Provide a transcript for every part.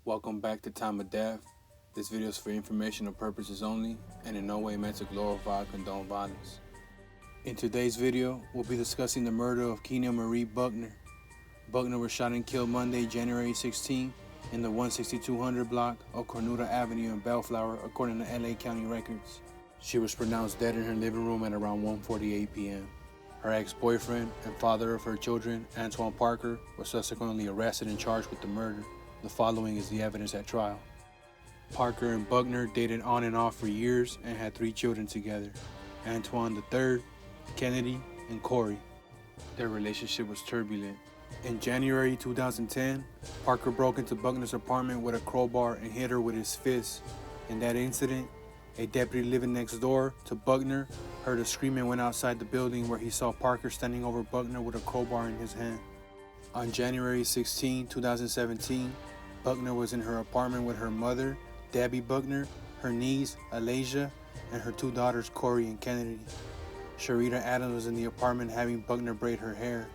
Welcome back to Time of Death. This video is for informational purposes only and in no way meant to glorify or condone violence. In today's video, we'll be discussing the murder of Kenya Marie Buckner. Buckner was shot and killed Monday, January 16 in the 16200 block of Cornuda Avenue in Bellflower, according to LA County records. She was pronounced dead in her living room at around 1:48 p.m. Her ex-boyfriend and father of her children, Antoine Parker, was subsequently arrested and charged with the murder. The following is the evidence at trial. Parker and Buckner dated on and off for years and had 3 children together: Antoine III, Kennedy, and Corey. Their relationship was turbulent. In January 2010, Parker broke into Buckner's apartment with a crowbar and hit her with his fist. In that incident, a deputy living next door to Buckner heard a scream and went outside the building, where he saw Parker standing over Buckner with a crowbar in his hand. On January 16, 2017, Buckner was in her apartment with her mother, Debbie Buckner, her niece, Alasia, and her 2 daughters, Corey and Kennedy. Sharita Adams was in the apartment having Buckner braid her hair.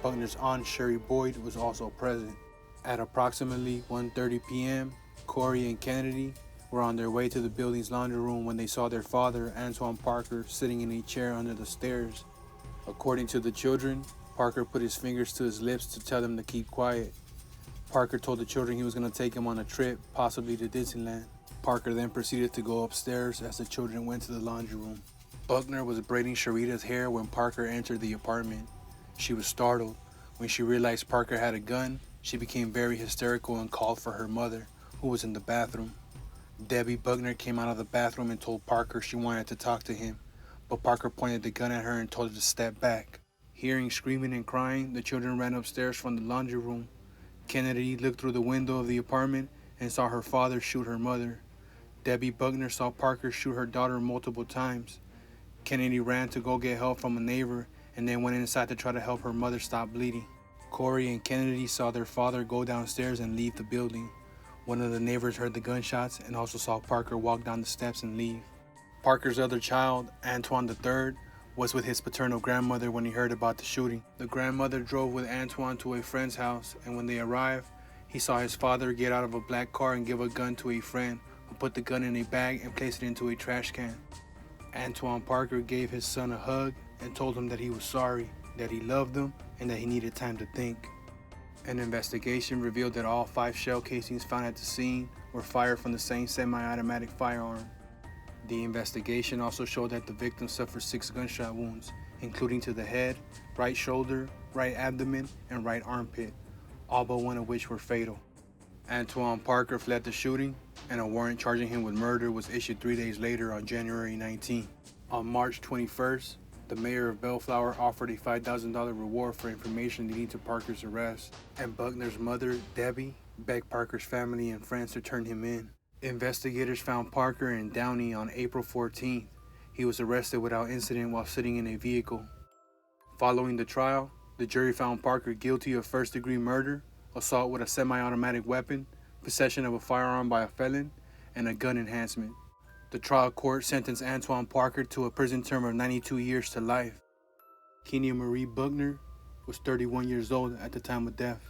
Buckner's aunt, Sherry Boyd, was also present. At approximately 1:30 p.m., Corey and Kennedy were on their way to the building's laundry room when they saw their father, Antoine Parker, sitting in a chair under the stairs. According to the children, Parker put his fingers to his lips to tell them to keep quiet. Parker told the children he was going to take them on a trip, possibly to Disneyland. Parker then proceeded to go upstairs as the children went to the laundry room. Buckner was braiding Sharita's hair when Parker entered the apartment. She was startled. When she realized Parker had a gun, she became very hysterical and called for her mother, who was in the bathroom. Debbie Buckner came out of the bathroom and told Parker she wanted to talk to him, but Parker pointed the gun at her and told her to step back. Hearing screaming and crying, the children ran upstairs from the laundry room. Kennedy looked through the window of the apartment and saw her father shoot her mother. Debbie Buckner saw Parker shoot her daughter multiple times. Kennedy ran to go get help from a neighbor and then went inside to try to help her mother stop bleeding. Corey and Kennedy saw their father go downstairs and leave the building. One of the neighbors heard the gunshots and also saw Parker walk down the steps and leave. Parker's other child, Antoine III, was with his paternal grandmother when he heard about the shooting. The grandmother drove with Antoine to a friend's house, and when they arrived, he saw his father get out of a black car and give a gun to a friend, who put the gun in a bag and placed it into a trash can. Antoine Parker gave his son a hug and told him that he was sorry, that he loved him, and that he needed time to think. An investigation revealed that all 5 shell casings found at the scene were fired from the same semi-automatic firearm. The investigation also showed that the victim suffered 6 gunshot wounds, including to the head, right shoulder, right abdomen, and right armpit, all but one of which were fatal. Antoine Parker fled the shooting, and a warrant charging him with murder was issued 3 days later on January 19. On March 21st, the mayor of Bellflower offered a $5,000 reward for information leading to Parker's arrest, and Buckner's mother, Debbie, begged Parker's family and friends to turn him in. Investigators found Parker in Downey on April 14th. He was arrested without incident while sitting in a vehicle. Following the trial, the jury found Parker guilty of first-degree murder, assault with a semi-automatic weapon, possession of a firearm by a felon, and a gun enhancement. The trial court sentenced Antoine Parker to a prison term of 92 years to life. Kenya Marie Buckner was 31 years old at the time of death.